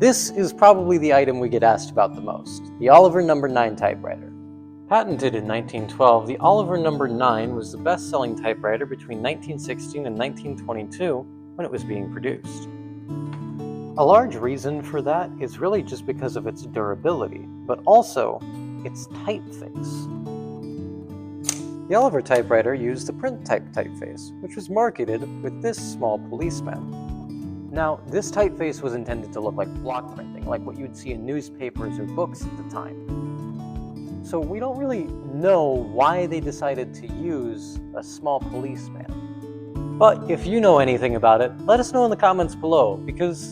This is probably the item we get asked about the most, the Oliver No. 9 typewriter. Patented in 1912, the Oliver No. 9 was the best-selling typewriter between 1916 and 1922 when it was being produced. A large reason for that is really just because of its durability, but also its typeface. The Oliver typewriter used the print type typeface, which was marketed with this small policeman. Now, this typeface was intended to look like block printing, like what you'd see in newspapers or books at the time. So we don't really know why they decided to use a small policeman. But if you know anything about it, let us know in the comments below, because